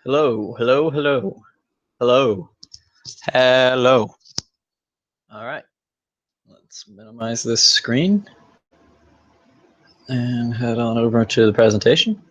Hello, hello, hello, hello, hello. All right, let's minimize this screen and head on over to the presentation.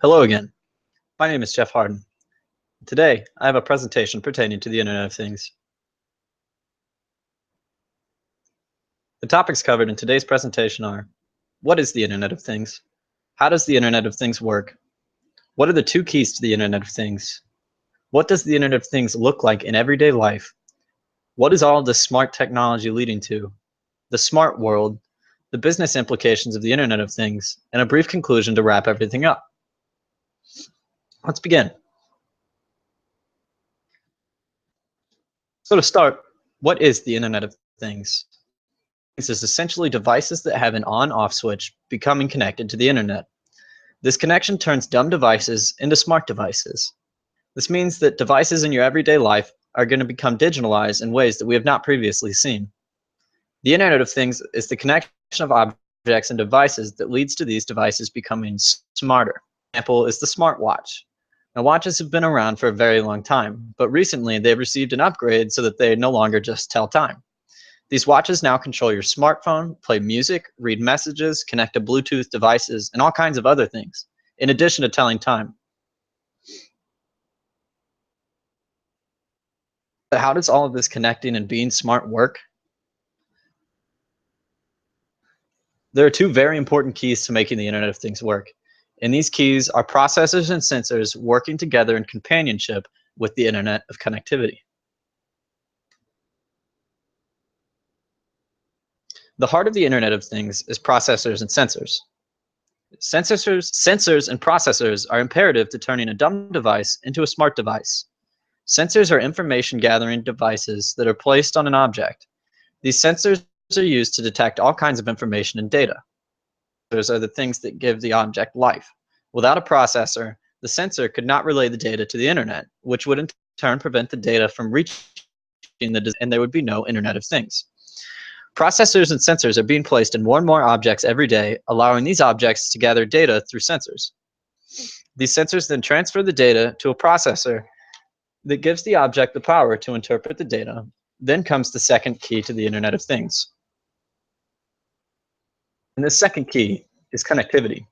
Hello again. My name is Jeff Harden. Today, I have a presentation pertaining to the Internet of Things. The topics covered in today's presentation are: what is the Internet of Things? How does the Internet of Things work? What are the two keys to the Internet of Things? What does the Internet of Things look like in everyday life? What is all this smart technology leading to? The smart world, the business implications of the Internet of Things, and a brief conclusion to wrap everything up. Let's begin. So to start, what is the Internet of Things? This is essentially devices that have an on-off switch becoming connected to the Internet. This connection turns dumb devices into smart devices. This means that devices in your everyday life are going to become digitalized in ways that we have not previously seen. The Internet of Things is the connection of objects and devices that leads to these devices becoming smarter. An example is the smartwatch. Now, watches have been around for a very long time, but recently they've received an upgrade so that they no longer just tell time. These watches now control your smartphone, play music, read messages, connect to Bluetooth devices, and all kinds of other things, in addition to telling time. But how does all of this connecting and being smart work? There are two very important keys to making the Internet of Things work, and these keys are processors and sensors working together in companionship with the Internet of Connectivity. The heart of the Internet of Things is processors and sensors. Sensors and processors are imperative to turning a dumb device into a smart device. Sensors are information gathering devices that are placed on an object. These sensors are used to detect all kinds of information and data. Those are the things that give the object life. Without a processor, the sensor could not relay the data to the Internet, which would in turn prevent the data from reaching and there would be no Internet of Things. Processors and sensors are being placed in more and more objects every day, allowing these objects to gather data through sensors. These sensors then transfer the data to a processor that gives the object the power to interpret the data. Then comes the second key to the Internet of Things. And this second key is connectivity.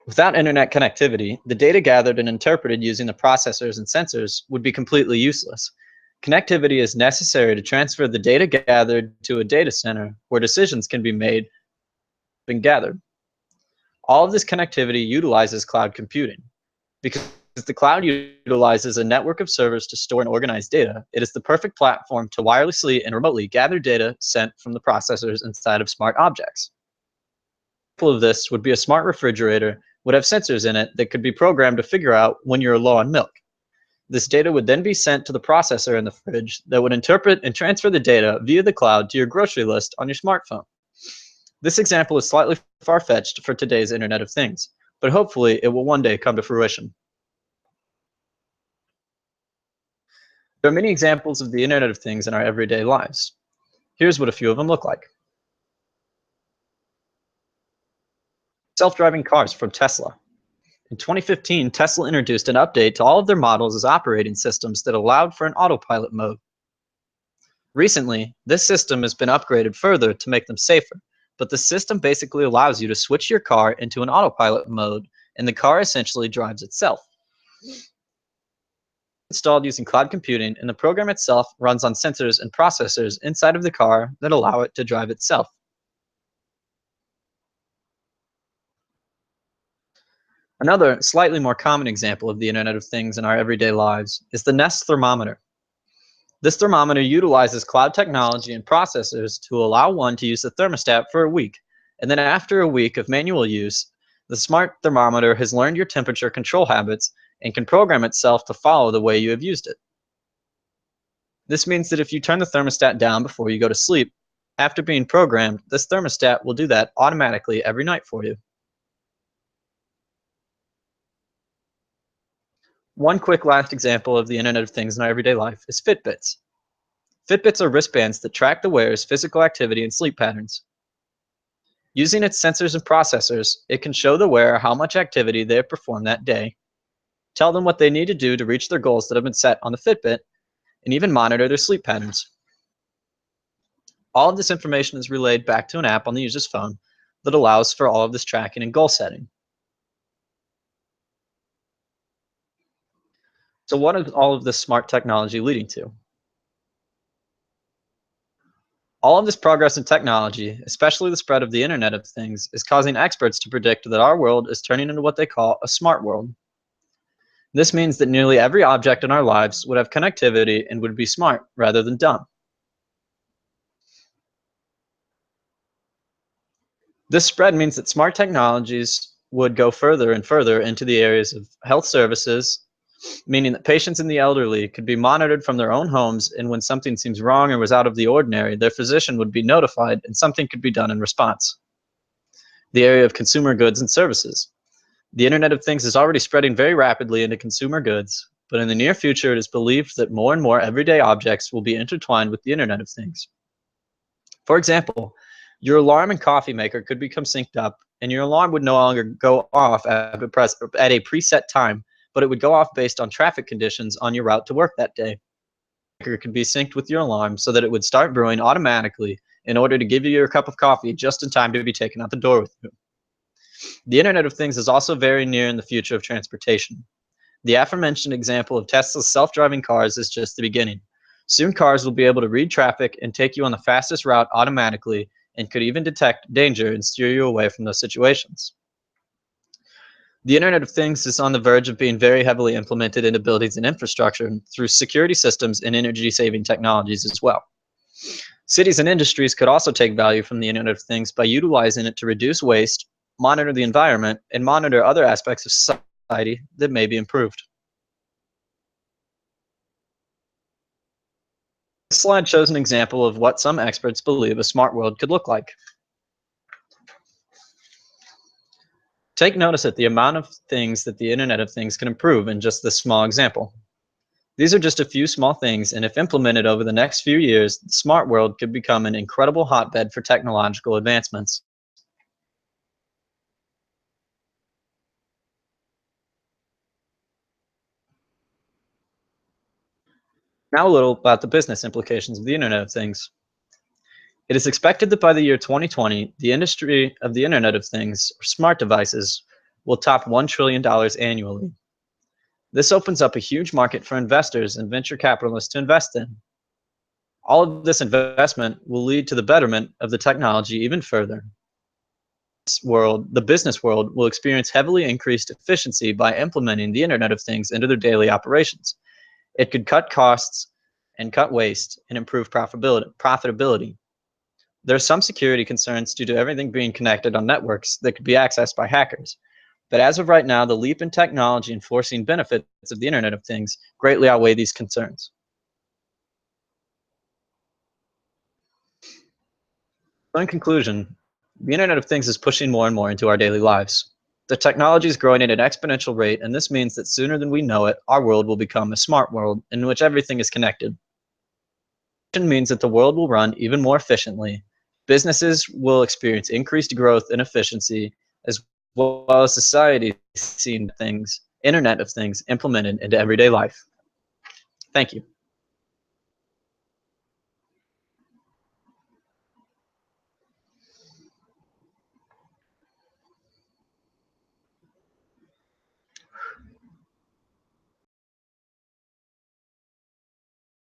Without internet connectivity, the data gathered and interpreted using the processors and sensors would be completely useless. Connectivity is necessary to transfer the data gathered to a data center where decisions can be made and gathered. All of this connectivity utilizes cloud computing. Because the cloud utilizes a network of servers to store and organize data, it is the perfect platform to wirelessly and remotely gather data sent from the processors inside of smart objects. Example of this would be a smart refrigerator would have sensors in it that could be programmed to figure out when you're low on milk. This data would then be sent to the processor in the fridge that would interpret and transfer the data via the cloud to your grocery list on your smartphone. This example is slightly far-fetched for today's Internet of Things, but hopefully it will one day come to fruition. There are many examples of the Internet of Things in our everyday lives. Here's what a few of them look like. Self-driving cars from Tesla. In 2015, Tesla introduced an update to all of their models as operating systems that allowed for an autopilot mode. Recently, this system has been upgraded further to make them safer, but the system basically allows you to switch your car into an autopilot mode, and the car essentially drives itself. Installed using cloud computing, and the program itself runs on sensors and processors inside of the car that allow it to drive itself. Another, slightly more common example of the Internet of Things in our everyday lives is the Nest thermometer. This thermometer utilizes cloud technology and processors to allow one to use the thermostat for a week, and then after a week of manual use, the smart thermometer has learned your temperature control habits and can program itself to follow the way you have used it. This means that if you turn the thermostat down before you go to sleep, after being programmed, this thermostat will do that automatically every night for you. One quick last example of the Internet of Things in our everyday life is Fitbits. Fitbits are wristbands that track the wearer's physical activity and sleep patterns. Using its sensors and processors, it can show the wearer how much activity they have performed that day, tell them what they need to do to reach their goals that have been set on the Fitbit, and even monitor their sleep patterns. All of this information is relayed back to an app on the user's phone that allows for all of this tracking and goal setting. So what is all of this smart technology leading to? All of this progress in technology, especially the spread of the Internet of Things, is causing experts to predict that our world is turning into what they call a smart world. This means that nearly every object in our lives would have connectivity and would be smart rather than dumb. This spread means that smart technologies would go further and further into the areas of health services, meaning that patients and the elderly could be monitored from their own homes, and when something seems wrong or was out of the ordinary, their physician would be notified and something could be done in response. The area of consumer goods and services. The Internet of Things is already spreading very rapidly into consumer goods, but in the near future it is believed that more and more everyday objects will be intertwined with the Internet of Things. For example, your alarm and coffee maker could become synced up, and your alarm would no longer go off at a preset time, but it would go off based on traffic conditions on your route to work that day. It could be synced with your alarm so that it would start brewing automatically in order to give you your cup of coffee just in time to be taken out the door with you. The Internet of Things is also very near in the future of transportation. The aforementioned example of Tesla's self-driving cars is just the beginning. Soon cars will be able to read traffic and take you on the fastest route automatically, and could even detect danger and steer you away from those situations. The Internet of Things is on the verge of being very heavily implemented into buildings and infrastructure through security systems and energy-saving technologies as well. Cities and industries could also take value from the Internet of Things by utilizing it to reduce waste, monitor the environment, and monitor other aspects of society that may be improved. This slide shows an example of what some experts believe a smart world could look like. Take notice at the amount of things that the Internet of Things can improve in just this small example. These are just a few small things, and if implemented over the next few years, the smart world could become an incredible hotbed for technological advancements. Now a little about the business implications of the Internet of Things. It is expected that by the year 2020, the industry of the Internet of Things, or smart devices, will top $1 trillion annually. This opens up a huge market for investors and venture capitalists to invest in. All of this investment will lead to the betterment of the technology even further. The business world will experience heavily increased efficiency by implementing the Internet of Things into their daily operations. It could cut costs and cut waste and improve profitability. There are some security concerns due to everything being connected on networks that could be accessed by hackers. But as of right now, the leap in technology and foreseen benefits of the Internet of Things greatly outweigh these concerns. So in conclusion, the Internet of Things is pushing more and more into our daily lives. The technology is growing at an exponential rate, and this means that sooner than we know it, our world will become a smart world in which everything is connected. It means that the world will run even more efficiently. Businesses will experience increased growth and efficiency, as well as society seeing things, Internet of Things, implemented into everyday life. Thank you.